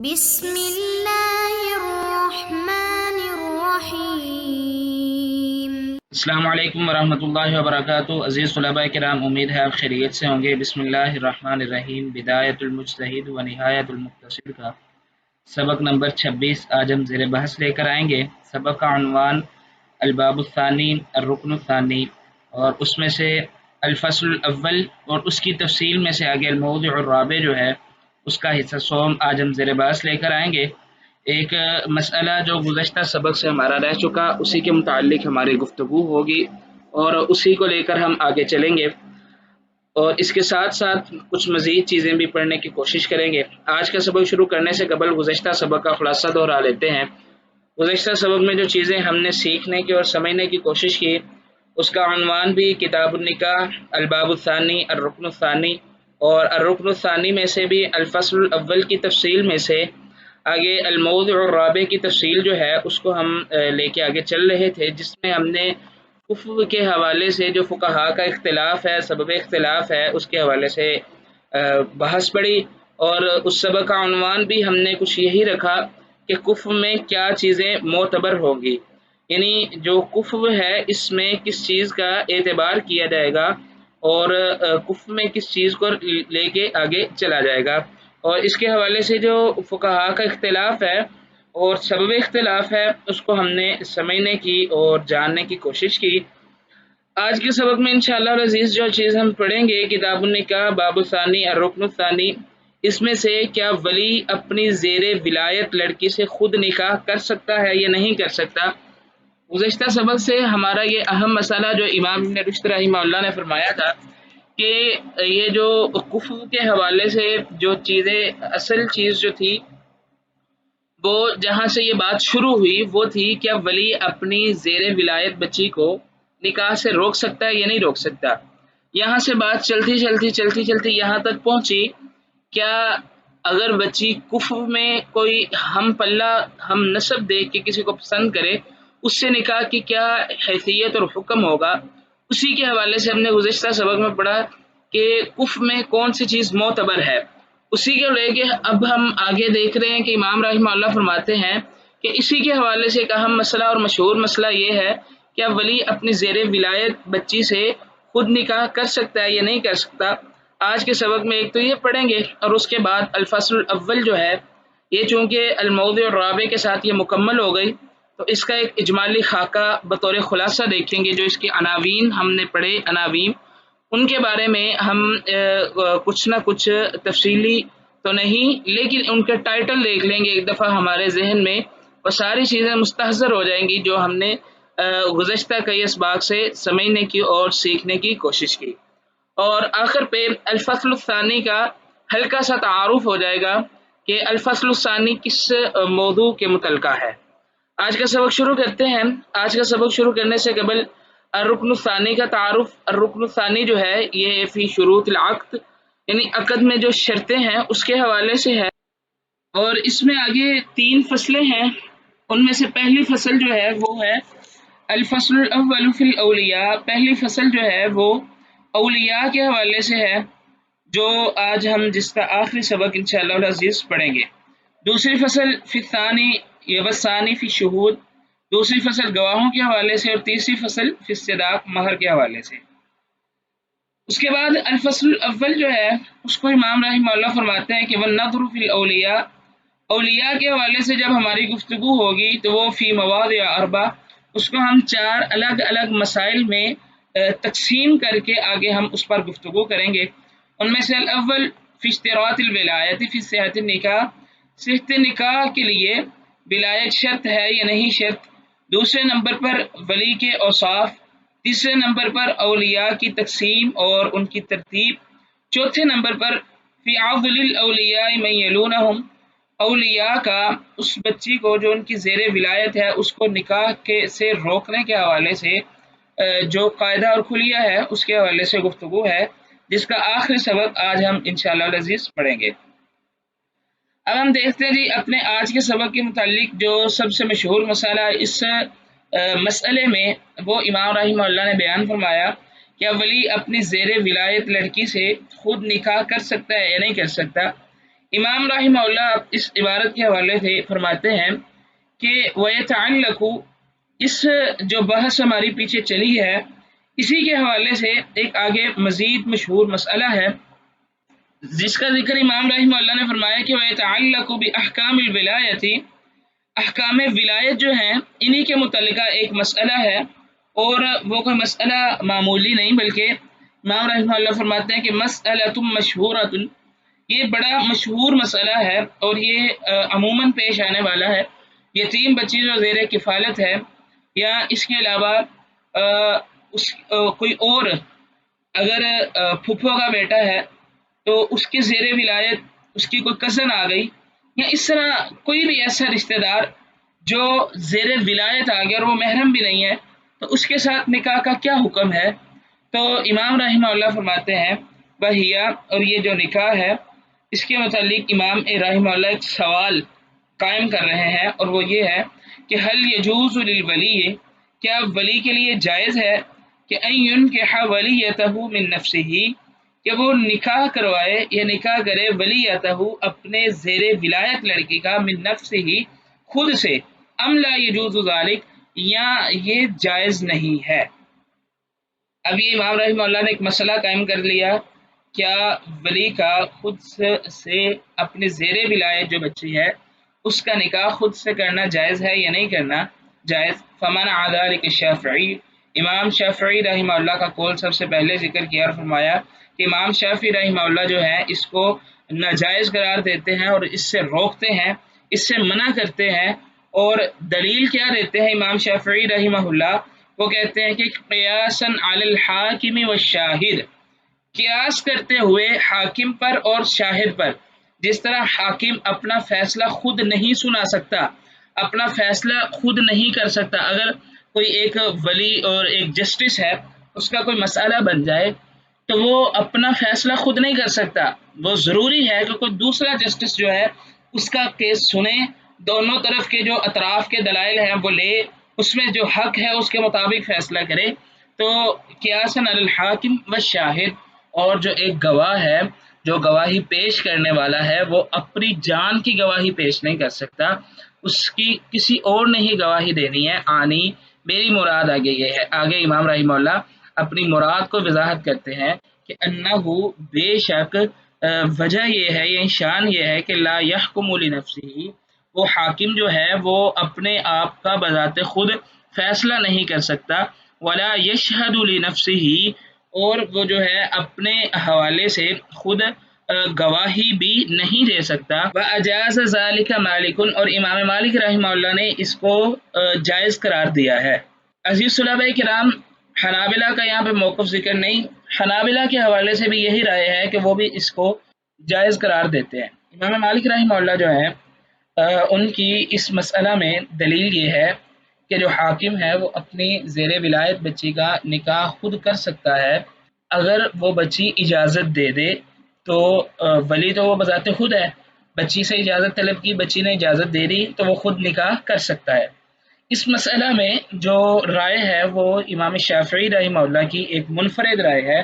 بسم اللہ الرحمن الرحیم۔ السلام علیکم ورحمۃ اللہ وبرکاتہ۔ عزیز طلباء کرام، امید ہے آپ خیریت سے ہوں گے۔ بسم اللہ الرحمن الرحیم۔ بدایت المجتہد و نہایت المقتصد کا سبق نمبر 26 آج ہم زیر بحث لے کر آئیں گے۔ سبق کا عنوان الباب الثانی الرکن الثانی، اور اس میں سے الفصل الاول اور اس کی تفصیل میں سے آگے الموضع الرابع جو ہے اس کا حصہ سوم آج ہم زیر بحث لے کر آئیں گے۔ ایک مسئلہ جو گزشتہ سبق سے ہمارا رہ چکا، اسی کے متعلق ہماری گفتگو ہوگی اور اسی کو لے کر ہم آگے چلیں گے، اور اس کے ساتھ ساتھ کچھ مزید چیزیں بھی پڑھنے کی کوشش کریں گے۔ آج کا سبق شروع کرنے سے قبل گزشتہ سبق کا خلاصہ دہرا لیتے ہیں۔ گزشتہ سبق میں جو چیزیں ہم نے سیکھنے کی اور سمجھنے کی کوشش کی، اس کا عنوان بھی کتاب النکاح، الباب الثانی الرکن الثانی، اور الرکن الثانی میں سے بھی الفصل الاول کی تفصیل میں سے آگے الموضع الرابع کی تفصیل جو ہے اس کو ہم لے کے آگے چل رہے تھے، جس میں ہم نے کفر کے حوالے سے جو فقہا کا اختلاف ہے، سبب اختلاف ہے، اس کے حوالے سے بحث پڑھی، اور اس سبق کا عنوان بھی ہم نے کچھ یہی رکھا کہ کفر میں کیا چیزیں معتبر ہوگی، یعنی جو کفر ہے اس میں کس چیز کا اعتبار کیا جائے گا اور کفر میں کس چیز کو لے کے آگے چلا جائے گا، اور اس کے حوالے سے جو فقہا کا اختلاف ہے اور سبب اختلاف ہے اس کو ہم نے سمجھنے کی اور جاننے کی کوشش کی۔ آج کے سبق میں انشاءاللہ العزیز جو چیز ہم پڑھیں گے، کتاب النکاح باب الثانی الرکن الثانی، اس میں سے کیا ولی اپنی زیر ولایت لڑکی سے خود نکاح کر سکتا ہے یا نہیں کر سکتا۔ گزشتہ سبق سے ہمارا یہ اہم مسئلہ جو امام ابن رشد رحمہ اللہ نے فرمایا تھا کہ یہ جو کفر کے حوالے سے جو چیزیں، اصل چیز جو تھی وہ جہاں سے یہ بات شروع ہوئی وہ تھی کیا ولی اپنی زیر ولایت بچی کو نکاح سے روک سکتا ہے یا نہیں روک سکتا۔ یہاں سے بات چلتی یہاں تک پہنچی، کیا اگر بچی کفر میں کوئی ہم پلہ ہم نسب دیکھ کے کسی کو پسند کرے، اس سے نکاح کی کیا حیثیت اور حکم ہوگا، اسی کے حوالے سے ہم نے گزشتہ سبق میں پڑھا کہ کفر میں کون سی چیز معتبر ہے۔ اسی کے لے کے اب ہم آگے دیکھ رہے ہیں کہ امام رحمہ اللہ فرماتے ہیں کہ اسی کے حوالے سے ایک اہم مسئلہ اور مشہور مسئلہ یہ ہے کیا ولی اپنی زیر ولایت بچی سے خود نکاح کر سکتا ہے یا نہیں کر سکتا۔ آج کے سبق میں ایک تو یہ پڑھیں گے، اور اس کے بعد الفصل الاول جو ہے یہ چونکہ الموضع الرابع کے ساتھ یہ مکمل ہو گئی، تو اس کا ایک اجمالی خاکہ بطور خلاصہ دیکھیں گے۔ جو اس کے عناوین ہم نے پڑھے، عناوین ان کے بارے میں ہم کچھ نہ کچھ تفصیلی تو نہیں لیکن ان کے ٹائٹل دیکھ لیں گے ایک دفعہ، ہمارے ذہن میں وہ ساری چیزیں مستحضر ہو جائیں گی جو ہم نے گزشتہ کئی اسباق سے سمجھنے کی اور سیکھنے کی کوشش کی، اور آخر پہ الفصل الثانی کا ہلکا سا تعارف ہو جائے گا کہ الفصل الثانی کس موضوع کے متعلقہ ہے۔ آج کا سبق شروع کرتے ہیں۔ آج کا سبق شروع کرنے سے قبل الرکن الثانی کا تعارف۔ الرکن الثانی جو ہے یہ فی شروط العقد، یعنی عقد میں جو شرطیں ہیں اس کے حوالے سے ہے، اور اس میں آگے 3 فصلیں ہیں۔ ان میں سے پہلی فصل جو ہے وہ ہے الفصل الاول فی الاولیاء۔ پہلی فصل جو ہے وہ اولیاء کے حوالے سے ہے، جو آج ہم جس کا آخری سبق انشاءاللہ العزیز پڑھیں گے۔ دوسری فصل فی الثانی والثانی فی شہود، دوسری فصل گواہوں کے حوالے سے، اور تیسری فصل فی الصداق مہر کے حوالے سے۔ اس کے بعد الفصل الاول جو ہے اس کو امام رحمہ اللہ فرماتے ہیں کہ والنظر فی الاولیاء، اولیاء کے حوالے سے جب ہماری گفتگو ہوگی تو وہ فی مواضع اربع، اس کو ہم 4 الگ الگ مسائل میں تقسیم کر کے آگے ہم اس پر گفتگو کریں گے۔ ان میں سے الاول فی اشتراط الولایت فی صحت النکاح، صحت نکاح کے لیے ولایت شرط ہے یا نہیں شرط۔ دوسرے نمبر پر ولی کے اوصاف، تیسرے نمبر پر اولیاء کی تقسیم اور ان کی ترتیب، چوتھے نمبر پر فی عضل الاولیاء من یلونہم، اولیاء کا اس بچی کو جو ان کی زیر ولایت ہے اس کو نکاح کے سے روکنے کے حوالے سے جو قاعدہ اور کھلیہ ہے اس کے حوالے سے گفتگو ہے، جس کا آخری سبق آج ہم انشاءاللہ العزیز پڑھیں گے۔ اب ہم دیکھتے ہیں جی اپنے آج کے سبق کے متعلق جو سب سے مشہور مسئلہ اس مسئلے میں وہ امام رحمہ اللہ نے بیان فرمایا، کیا ولی اپنی زیر ولایت لڑکی سے خود نکاح کر سکتا ہے یا نہیں کر سکتا۔ امام رحمہ اللہ اس عبارت کے حوالے سے فرماتے ہیں کہ وَيَتَعَلَّقُ، اس جو بحث ہماری پیچھے چلی ہے اسی کے حوالے سے ایک آگے مزید مشہور مسئلہ ہے جس کا ذکر امام رحمہ اللہ نے فرمایا کہ وَيَتَعَلَّقُ بِأَحْكَامِ الْوِلَایَةِ، احکام ولایت جو ہیں انہی کے متعلقہ ایک مسئلہ ہے، اور وہ کوئی مسئلہ معمولی نہیں بلکہ امام رحمہ اللہ فرماتے ہیں کہ مسئلۃ مشہورۃ، یہ بڑا مشہور مسئلہ ہے اور یہ عموماً پیش آنے والا ہے۔ یتیم بچی جو زیر کفالت ہے یا اس کے علاوہ کوئی اور اگر پھپھو کا بیٹا ہے تو اس کے زیر ولایت اس کی کوئی کزن آ گئی، یا اس طرح کوئی بھی ایسا رشتہ دار جو زیر ولایت آ گیا اور وہ محرم بھی نہیں ہے، تو اس کے ساتھ نکاح کا کیا حکم ہے؟ تو امام رحمہ اللہ فرماتے ہیں وہیا، اور یہ جو نکاح ہے اس کے متعلق امام رحمہ اللہ ایک سوال قائم کر رہے ہیں، اور وہ یہ ہے کہ حل یجوز للولی، کیا ولی کے لیے جائز ہے کہ ان ينکح ولیتہ من نفسہ، کہ وہ نکاح کروائے یا نکاح کرے ولیتہ اپنے زیر ولایت لڑکی کا من نفسہ خود سے، ام لا یجوز ذلک، یا یہ جائز نہیں ہے۔ اب یہ امام رحمہ اللہ نے ایک مسئلہ قائم کر لیا، کیا ولی کا خود سے اپنے زیر ولایت جو بچی ہے اس کا نکاح خود سے کرنا جائز ہے یا نہیں کرنا جائز؟ فمنع ذلک الشافعی، امام شافعی رحمہ اللہ کا قول سب سے پہلے ذکر کیا اور فرمایا کہ امام شافعی رحمہ اللہ جو ہے اس کو ناجائز قرار دیتے ہیں اور اس سے روکتے ہیں، اس سے منع کرتے ہیں، اور دلیل کیا دیتے ہیں امام شافعی رحمہ اللہ؟ وہ کہتے ہیں کہ قیاسا علی الحاکم والشاہد، قیاس کرتے ہوئے حاکم پر اور شاہد پر، جس طرح حاکم اپنا فیصلہ خود نہیں سنا سکتا، اپنا فیصلہ خود نہیں کر سکتا، اگر کوئی ایک ولی اور ایک جسٹس ہے اس کا کوئی مسئلہ بن جائے تو وہ اپنا فیصلہ خود نہیں کر سکتا، وہ ضروری ہے کہ کوئی دوسرا جسٹس جو ہے اس کا کیس سنے، دونوں طرف کے جو اطراف کے دلائل ہیں وہ لے، اس میں جو حق ہے اس کے مطابق فیصلہ کرے۔ تو قیاساً علی الحاکم والشاہد، اور جو ایک گواہ ہے جو گواہی پیش کرنے والا ہے وہ اپنی جان کی گواہی پیش نہیں کر سکتا، اس کی کسی اور نے ہی گواہی دینی ہے، آنی میری مراد آگے یہ ہے۔ آگے امام رحمہ اللہ اپنی مراد کو وضاحت کرتے ہیں کہ انہو، بے شک وجہ یہ ہے، یہ شان یہ ہے کہ لا یحکم لنفسہ، وہ حاکم جو ہے وہ اپنے آپ کا بذات خود فیصلہ نہیں کر سکتا، ولا یشہد لنفسہ، اور وہ جو ہے اپنے حوالے سے خود گواہی بھی نہیں دے سکتا۔ وَأَجَازَ ذَلِكَ مَالِكٌ، اور امام مالک رحمہ اللہ نے اس کو جائز قرار دیا ہے۔ عزیز طلباء کرام، حنابلہ کا یہاں پہ موقف ذکر نہیں، حنابلہ کے حوالے سے بھی یہی رائے ہے کہ وہ بھی اس کو جائز قرار دیتے ہیں۔ امام مالک رحمہ اللہ جو ہے ان کی اس مسئلہ میں دلیل یہ ہے کہ جو حاکم ہے وہ اپنی زیر ولایت بچی کا نکاح خود کر سکتا ہے، اگر وہ بچی اجازت دے دے تو ولی تو وہ بذات خود ہے، بچی سے اجازت طلب کی، بچی نے اجازت دے دی تو وہ خود نکاح کر سکتا ہے۔ اس مسئلہ میں جو رائے ہے وہ امام شافعی رحمہ اللہ کی ایک منفرد رائے ہے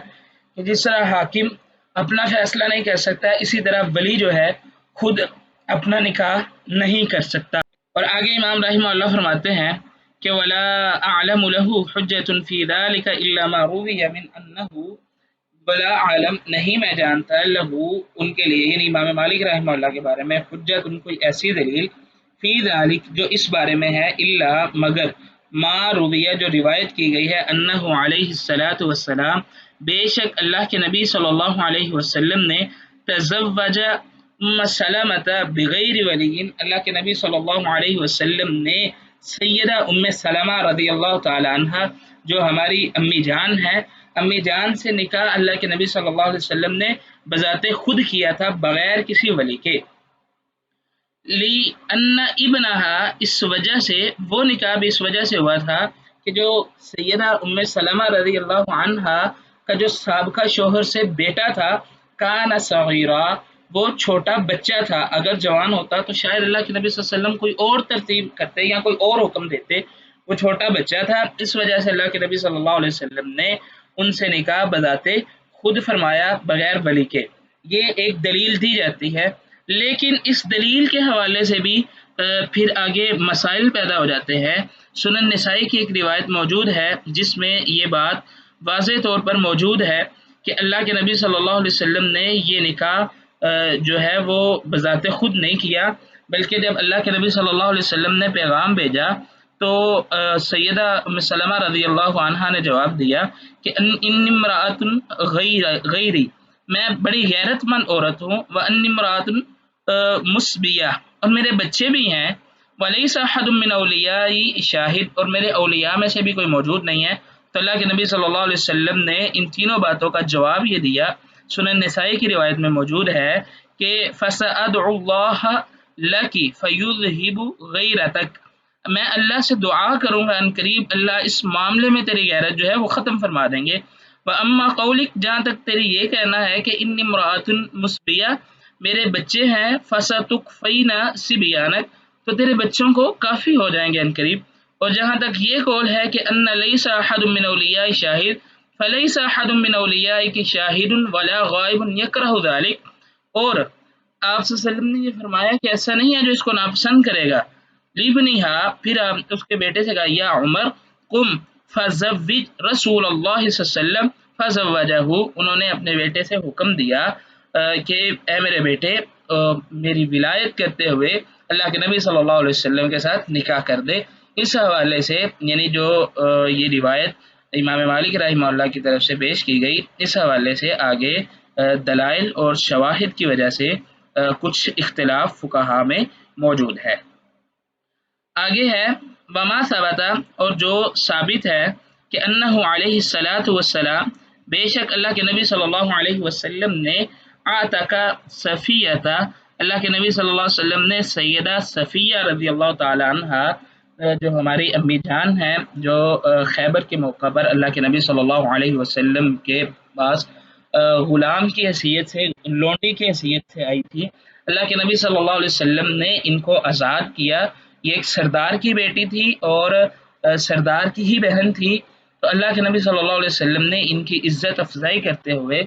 کہ جس طرح حاکم اپنا فیصلہ نہیں کر سکتا، اسی طرح ولی جو ہے خود اپنا نکاح نہیں کر سکتا۔ اور آگے امام رحمہ اللہ فرماتے ہیں کہ وَلَا أَعْلَمُ لَهُ حُجَّةٌ فِي ذَلِكَ إِلَّا مَا رُوِيَ مِنْ أَنَّهُ، ولا عالم نہیں میں جانتا لہو ان کے لیے، یعنی امام مالک رحمہ اللہ کے بارے میں، حجت ان کوئی ایسی دلیل فی ذالک جو اس بارے میں ہے، الا مگر ما رویہ جو روایت کی گئی ہے، انہ علیہ الصلاۃ والسلام، بے شک اللہ کے نبی صلی اللہ علیہ وسلم نے تزوج ام سلمۃ بغیر ولی، اللہ کے نبی صلی اللہ علیہ وسلم نے سیدہ ام سلمہ رضی اللہ تعالی عنہ جو ہماری امی جان ہے، امی جان سے نکاح اللہ کے نبی صلی اللہ علیہ وسلم نے بذات خود کیا تھا بغیر کسی ولی کے۔ لی ان ابنہا، اس وجہ سے وہ نکاح بھی اس وجہ سے ہوا تھا کہ جو سیدہ ام سلمہ رضی اللہ عنہا کا جو سابقہ شوہر سے بیٹا تھا، کان صغیرا، وہ چھوٹا بچہ تھا، اگر جوان ہوتا تو شاید اللہ کے نبی صلی اللہ علیہ وسلم کوئی اور ترتیب کرتے یا کوئی اور حکم دیتے، وہ چھوٹا بچہ تھا، اس وجہ سے اللہ کے نبی صلی اللہ علیہ وسلم نے ان سے نکاح بذات خود فرمایا بغیر ولی کے۔ یہ ایک دلیل دی جاتی ہے۔ لیکن اس دلیل کے حوالے سے بھی پھر آگے مسائل پیدا ہو جاتے ہیں۔ سنن نسائی کی ایک روایت موجود ہے جس میں یہ بات واضح طور پر موجود ہے کہ اللہ کے نبی صلی اللہ علیہ وسلم نے یہ نکاح جو ہے وہ بذات خود نہیں کیا، بلکہ جب اللہ کے نبی صلی اللہ علیہ وسلم نے پیغام بھیجا تو سیدہ ام سلمہ رضی اللہ عنہا نے جواب دیا کہ ان امرأۃ غیری، میں بڑی غیرت مند عورت ہوں، وان امرأۃ مسبیہ، اور میرے بچے بھی ہیں، ولیس احد من اولیائی شاہد، اور میرے اولیاء میں سے بھی کوئی موجود نہیں ہے۔ تو اللہ کے نبی صلی اللہ علیہ وسلم نے ان تینوں باتوں کا جواب یہ دیا۔ سنن نسائی کی روایت میں موجود ہے کہ فَسَأَدْعُ اللَّهَ لَكِ فَيُذْهِبُ غَيْرَتَكَ، میں اللہ سے دعا کروں گا ان قریب اللہ اس معاملے میں تیری غیرت جو ہے وہ ختم فرما دیں گے۔ وَأَمَّا قَوْلِكَ، جہاں تک تیری یہ کہنا ہے کہ ان امرأۃ مسبیہ، میرے بچے ہیں، فَسَتُكْفِينَ صِبْيَانَكَ، تو تیرے بچوں کو کافی ہو جائیں گے ان قریب۔ اور جہاں تک یہ قول ہے کہ ان لیس احد من اولیاء شاہد، فلیس احد من اولیاء کی شاہد ولا غائب یکرہ ذلک، اور آپ صلی اللہ علیہ وسلم نے یہ فرمایا کہ ایسا نہیں ہے جو اس کو ناپسند کرے گا۔ لیبنیہا، پھر آپ اس کے بیٹے سے کہا یا عمر قم فزوج رسول اللہ صلی اللہ علیہ وسلم فزوجہ، انہوں نے اپنے بیٹے سے حکم دیا کہ اے میرے بیٹے میری ولایت کرتے ہوئے اللہ کے نبی صلی اللہ علیہ وسلم کے ساتھ نکاح کر دے۔ اس حوالے سے یعنی جو یہ روایت امام مالک رحمہ اللہ کی طرف سے پیش کی گئی، اس حوالے سے آگے دلائل اور شواہد کی وجہ سے کچھ اختلاف فقہا میں موجود ہے۔ آگے ہے وما ثبت، اور جو ثابت ہے کہ انہ علیہ الصلاۃ والسلام، بے شک اللہ کے نبی صلی اللہ علیہ وسلم نے اعتق صفیہ، اللہ کے نبی صلی اللہ علیہ وسلم نے سیدہ صفیہ رضی اللہ تعالی عنہا، جو ہماری امی جان ہیں، جو خیبر کے موقع پر اللہ کے نبی صلی اللہ علیہ وسلم کے پاس غلام کی حیثیت سے، لونڈی کی حیثیت سے آئی تھی، اللہ کے نبی صلی اللہ علیہ وسلم نے ان کو آزاد کیا۔ یہ ایک سردار کی بیٹی تھی اور سردار کی ہی بہن تھی، تو اللہ کے نبی صلی اللہ علیہ وسلم نے ان کی عزت افزائی کرتے ہوئے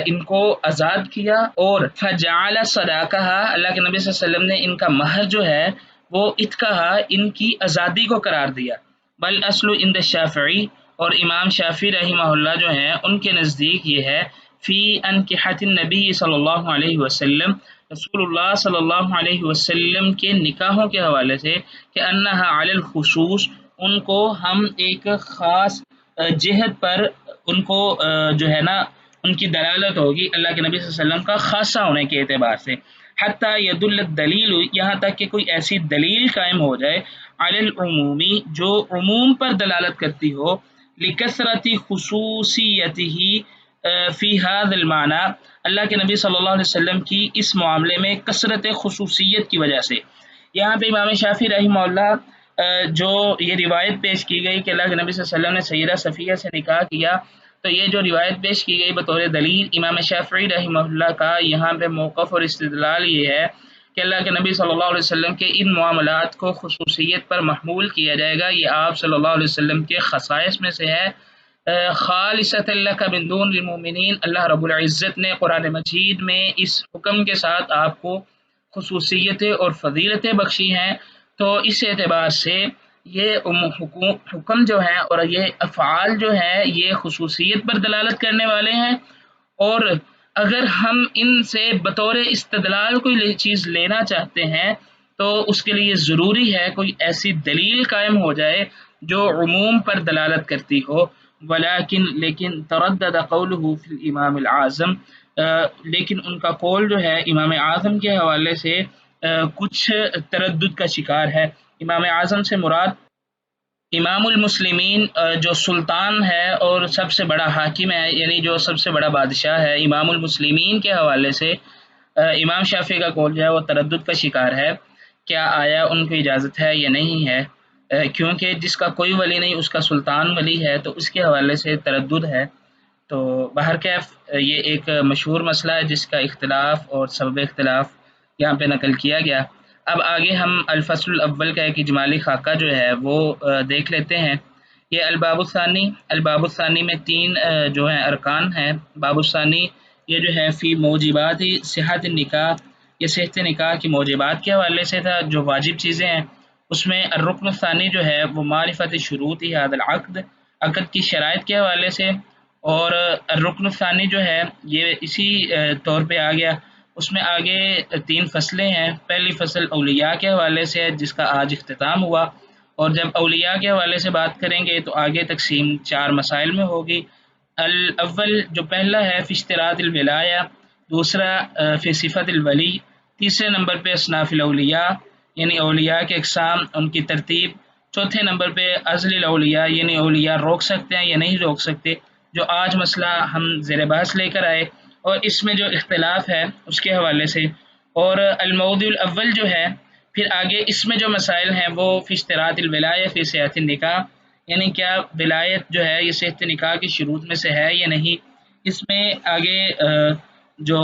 ان کو آزاد کیا، اور فجعل صداقہا، اللہ کے نبی صلی اللہ علیہ وسلم نے ان کا مہر جو ہے وہ اتقہا، ان کی آزادی کو قرار دیا۔ بل اصل عند الشافعی، اور امام شافعی رحمہ اللہ جو ہیں ان کے نزدیک یہ ہے فی انکحۃ النبی صلی اللہ علیہ وسلم، رسول اللہ صلی اللہ علیہ وسلم کے نکاحوں کے حوالے سے کہ انہا علی الخصوص، ان کو ہم ایک خاص جہت پر ان کو جو ہے نا ان کی دلالت ہوگی اللہ کے نبی صلی اللہ علیہ وسلم کا خاصہ ہونے کے اعتبار سے، حتیٰ یدل الدلیل، یہاں تک کہ کوئی ایسی دلیل قائم ہو جائے علی العمومی، جو عموم پر دلالت کرتی ہو، لکثرت خصوصیتہ فی ھذا المعنی، اللہ کے نبی صلی اللہ علیہ وسلم کی اس معاملے میں کثرت خصوصیت کی وجہ سے۔ یہاں پہ امام شافعی رحمہ اللہ جو یہ روایت پیش کی گئی کہ اللہ کے نبی صلی اللہ علیہ وسلم نے سیدہ صفیہ سے نکاح کیا، تو یہ جو روایت پیش کی گئی بطور دلیل امام شافعی رحمہ اللہ کا یہاں پہ موقف اور استدلال یہ ہے کہ اللہ کے نبی صلی اللہ علیہ وسلم کے ان معاملات کو خصوصیت پر محمول کیا جائے گا، یہ آپ صلی اللہ علیہ وسلم کے خصائص میں سے ہے۔ خالصۃ لک من دون المؤمنین، اللہ رب العزت نے قرآن مجید میں اس حکم کے ساتھ آپ کو خصوصیتیں اور فضیلتیں بخشی ہیں، تو اس اعتبار سے یہ حکم جو ہیں اور یہ افعال جو ہیں یہ خصوصیت پر دلالت کرنے والے ہیں، اور اگر ہم ان سے بطور استدلال کوئی چیز لینا چاہتے ہیں تو اس کے لیے ضروری ہے کوئی ایسی دلیل قائم ہو جائے جو عموم پر دلالت کرتی ہو۔ لیکن تردد قولہ فی الامام العظم، لیکن ان کا قول جو ہے امام اعظم کے حوالے سے کچھ تردد کا شکار ہے۔ امام اعظم سے مراد امام المسلمین، جو سلطان ہے اور سب سے بڑا حاکم ہے، یعنی جو سب سے بڑا بادشاہ ہے، امام المسلمین کے حوالے سے امام شافعی کا قول جو ہے وہ تردد کا شکار ہے، کیا آیا ان کو اجازت ہے یا نہیں ہے، کیونکہ جس کا کوئی ولی نہیں اس کا سلطان ولی ہے، تو اس کے حوالے سے تردد ہے۔ تو بہرکیف یہ ایک مشہور مسئلہ ہے جس کا اختلاف اور سبب اختلاف یہاں پہ نقل کیا گیا۔ اب آگے ہم الفصل الاول کا ایک اجمالی خاکہ جو ہے وہ دیکھ لیتے ہیں۔ یہ الباب الثانی میں 3 جو ہیں ارکان ہیں۔ باب الثانی یہ جو ہے فی موجبات صحت النکاح، یہ صحت نکاح کی موجبات کے حوالے سے تھا، جو واجب چیزیں ہیں اس میں الرکن الثانی جو ہے وہ معرفت شروط هذا العقد، عقد کی شرائط کے حوالے سے، اور الرکن الثانی جو ہے یہ اسی طور پہ آ گیا۔ اس میں آگے 3 فصلیں ہیں۔ پہلی فصل اولیاء کے حوالے سے ہے جس کا آج اختتام ہوا، اور جب اولیاء کے حوالے سے بات کریں گے تو آگے تقسیم 4 مسائل میں ہوگی۔ الاول جو پہلا ہے فی اشتراط الولایہ، دوسرا فی صفت الولی، تیسرے نمبر پہ اصناف الاولیاء یعنی اولیاء کے اقسام، ان کی ترتیب، چوتھے نمبر پہ عزل الاولیاء یعنی اولیاء روک سکتے ہیں یا نہیں روک سکتے، جو آج مسئلہ ہم زیر بحث لے کر آئے اور اس میں جو اختلاف ہے اس کے حوالے سے، اور الموضوع الاول جو ہے پھر آگے اس میں جو مسائل ہیں وہ فی اشتراط الولایہ فی صحت النکاح، یعنی کیا ولایت جو ہے یہ صحت نکاح کی شروط میں سے ہے یا نہیں۔ اس میں آگے جو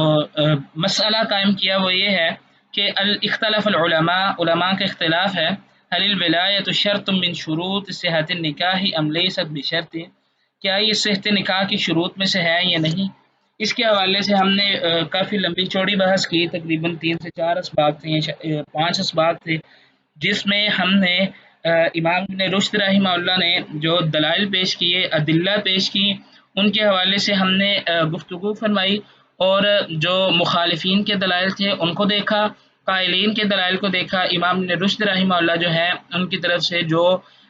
مسئلہ قائم کیا وہ یہ ہے کہ اختلاف العلماء، علماء کا اختلاف ہے، هل الولایت شرط من شروط صحت النکاح ام لیست بشرط، کیا یہ صحت نکاح کی شروط میں سے ہے یا نہیں۔ اس کے حوالے سے ہم نے کافی لمبی چوڑی بحث کی، تقریباً 3 سے 4 اسباق تھے، 5 اسباق تھے، جس میں ہم نے امام ابن رشد رحمہ اللہ نے جو دلائل پیش کیے، ادلہ پیش کی، ان کے حوالے سے ہم نے گفتگو فرمائی، اور جو مخالفین کے دلائل تھے ان کو دیکھا، قائلین کے دلائل کو دیکھا۔ امام ابن رشد رحمہ اللہ جو ہے ان کی طرف سے جو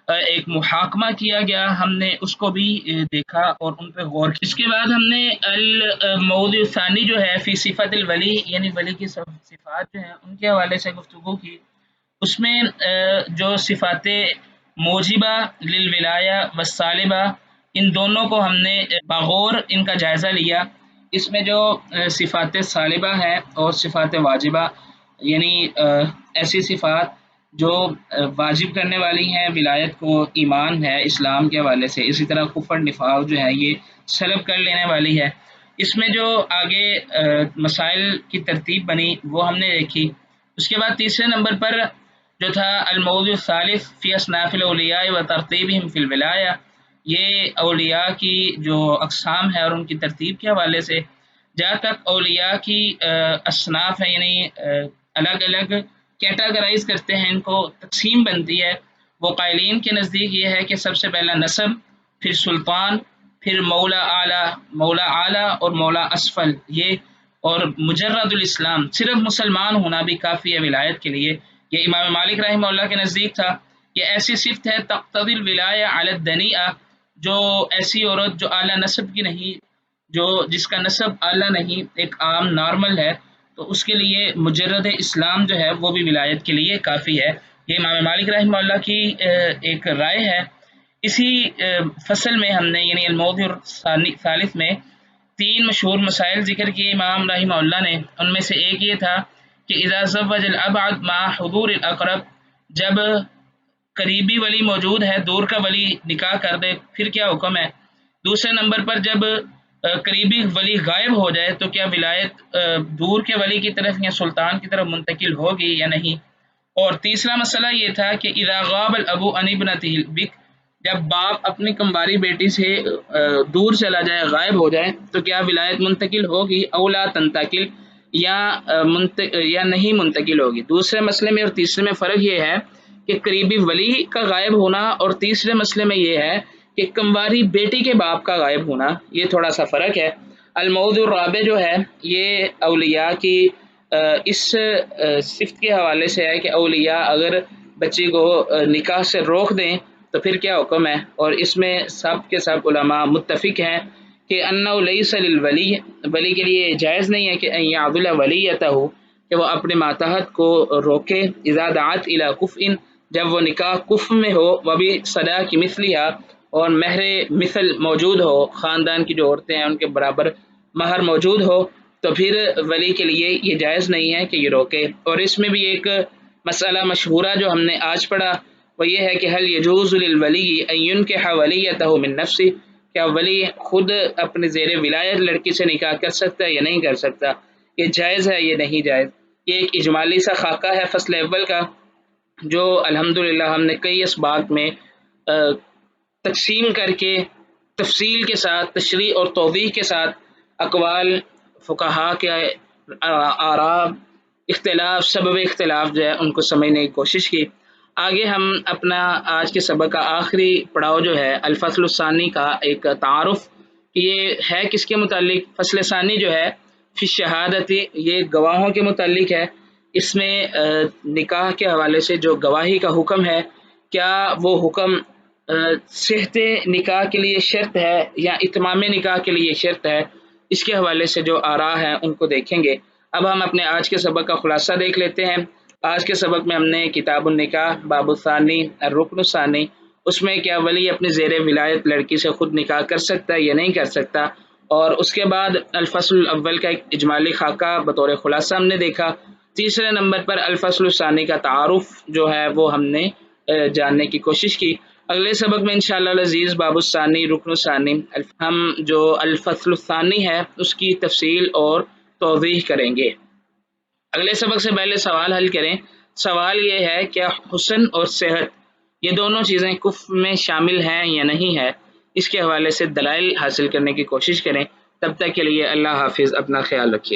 ایک محاکمہ کیا گیا ہم نے اس کو بھی دیکھا اور ان پہ غور کیا۔ اس کے بعد ہم نے الموضوع ثانی جو ہے فی صفت الولی یعنی ولی کی صفات جو ہیں ان کے حوالے سے گفتگو کی۔ اس میں جو صفات موجبہ للولایہ والسالبہ، ان دونوں کو ہم نے بغور ان کا جائزہ لیا۔ اس میں جو صفات سالبہ ہیں اور صفات واجبہ یعنی ایسی صفات جو واجب کرنے والی ہیں ولایت کو، ایمان ہے اسلام کے حوالے سے، اسی طرح کفر نفاق جو ہے یہ سلب کر لینے والی ہے۔ اس میں جو آگے مسائل کی ترتیب بنی وہ ہم نے دیکھی۔ اس کے بعد تیسرے نمبر پر جو تھا الموضوع الثالث فی اصناف الاولیاء و ترتیبہم فی الولایہ، یہ اولیاء کی جو اقسام ہے اور ان کی ترتیب کے حوالے سے، جہاں تک اولیاء کی اصناف ہیں یعنی الگ الگ کیٹاگرائز کرتے ہیں، ان کو تقسیم بنتی ہے، وہ قائلین کے نزدیک یہ ہے کہ سب سے پہلا نسب، پھر سلطان، پھر مولا اعلیٰ اور مولا اسفل، یہ اور مجرد الاسلام، صرف مسلمان ہونا بھی کافی ہے ولایت کے لیے۔ یہ امام مالک رحمہ اللہ کے نزدیک تھا کہ ایسی صفت ہے تقتضی الولایہ علی الدنیئہ، جو ایسی عورت جو اعلیٰ نسب کی نہیں، جو جس کا نسب اعلیٰ نہیں، ایک عام نارمل ہے، تو اس کے لیے مجرد اسلام جو ہے وہ بھی ولایت کے لیے کافی ہے۔ یہ امام مالک رحمہ اللہ کی ایک رائے ہے۔ اسی فصل میں ہم نے یعنی الموضوع الثالث میں 3 مشہور مسائل ذکر کیے امام رحمہ اللہ نے، ان میں سے ایک یہ تھا کہ اذا زوج الابعد مع حضور الاقرب، جب قریبی ولی موجود ہے، دور کا ولی نکاح کر دے پھر کیا حکم ہے۔ دوسرے نمبر پر جب قریبی ولی غائب ہو جائے تو کیا ولایت دور کے ولی کی طرف یا سلطان کی طرف منتقل ہوگی یا نہیں۔ اور تیسرا مسئلہ یہ تھا کہ اذا غاب الابو عن ابنتہ البکر، جب باپ اپنی کمباری بیٹی سے دور چلا جائے، غائب ہو جائے، تو کیا ولایت منتقل ہوگی، اولا تنتقل یا نہیں منتقل ہوگی۔ دوسرے مسئلے میں اور تیسرے میں فرق یہ ہے کہ قریبی ولی کا غائب ہونا اور تیسرے مسئلے میں یہ ہے کہ کمباری بیٹی کے باپ کا غائب ہونا، یہ تھوڑا سا فرق ہے۔ الموضوع الرابع جو ہے یہ اولیاء کی اس صفت کے حوالے سے ہے کہ اولیاء اگر بچی کو نکاح سے روک دیں تو پھر کیا حکم ہے، اور اس میں سب کے سب علماء متفق ہیں کہ انہ لیس للولی، ولی کے لیے جائز نہیں ہے کہ ان یعضل ولیتہ، کہ وہ اپنے ماتحت کو روکے، اذا دعت الی کفء، جب وہ نکاح کفر میں ہو، وبی صداق مثلیہا، اور مہر مثل موجود ہو، خاندان کی جو عورتیں ہیں ان کے برابر مہر موجود ہو، تو پھر ولی کے لیے یہ جائز نہیں ہے کہ یہ روکے۔ اور اس میں بھی ایک مسئلہ مشہورہ جو ہم نے آج پڑھا وہ یہ ہے کہ هل يجوز للولی ان ينكح ولیتہ من نفسه، کیا ولی خود اپنے زیر ولایت لڑکی سے نکاح کر سکتا ہے یا نہیں کر سکتا، یہ جائز ہے یہ نہیں جائز۔ یہ ایک اجمالی سا خاکہ ہے فصل اول کا، جو الحمدللہ ہم نے کئی اسباق میں تقسیم کر کے تفصیل کے ساتھ، تشریح اور توضیح کے ساتھ، اقوال فقہا کے آراء اختلاف سبب اختلاف جو ہے ان کو سمجھنے کی کوشش کی۔ آگے ہم اپنا آج کے سبق کا آخری پڑاؤ جو ہے الفصل الثانی کا ایک تعارف، یہ ہے کس کے متعلق؟ فصل ثانی جو ہے فی شہادتی، یہ گواہوں کے متعلق ہے۔ اس میں نکاح کے حوالے سے جو گواہی کا حکم ہے، کیا وہ حکم صحت نکاح کے لیے شرط ہے یا اتمام نکاح کے لیے شرط ہے؟ اس کے حوالے سے جو آراء ہیں ان کو دیکھیں گے۔ اب ہم اپنے آج کے سبق کا خلاصہ دیکھ لیتے ہیں۔ آج کے سبق میں ہم نے کتاب النکاح باب الثانی الرکن الثانی، اس میں کیا ولی اپنے زیر ولایت لڑکی سے خود نکاح کر سکتا ہے یا نہیں کر سکتا، اور اس کے بعد الفصل الاول کا ایک اجمالی خاکہ بطور خلاصہ ہم نے دیکھا۔ تیسرے نمبر پر الفصل الثانی کا تعارف جو ہے وہ ہم نے جاننے کی کوشش کی۔ اگلے سبق میں انشاءاللہ العزیز باب الثانی رکن الثانی، ہم جو الفصل الثانی ہے اس کی تفصیل اور توضیح کریں گے۔ اگلے سبق سے پہلے سوال حل کریں۔ سوال یہ ہے کہ حسن اور صحت یہ دونوں چیزیں کفر میں شامل ہیں یا نہیں ہے، اس کے حوالے سے دلائل حاصل کرنے کی کوشش کریں۔ تب تک کے لیے اللہ حافظ، اپنا خیال رکھیے۔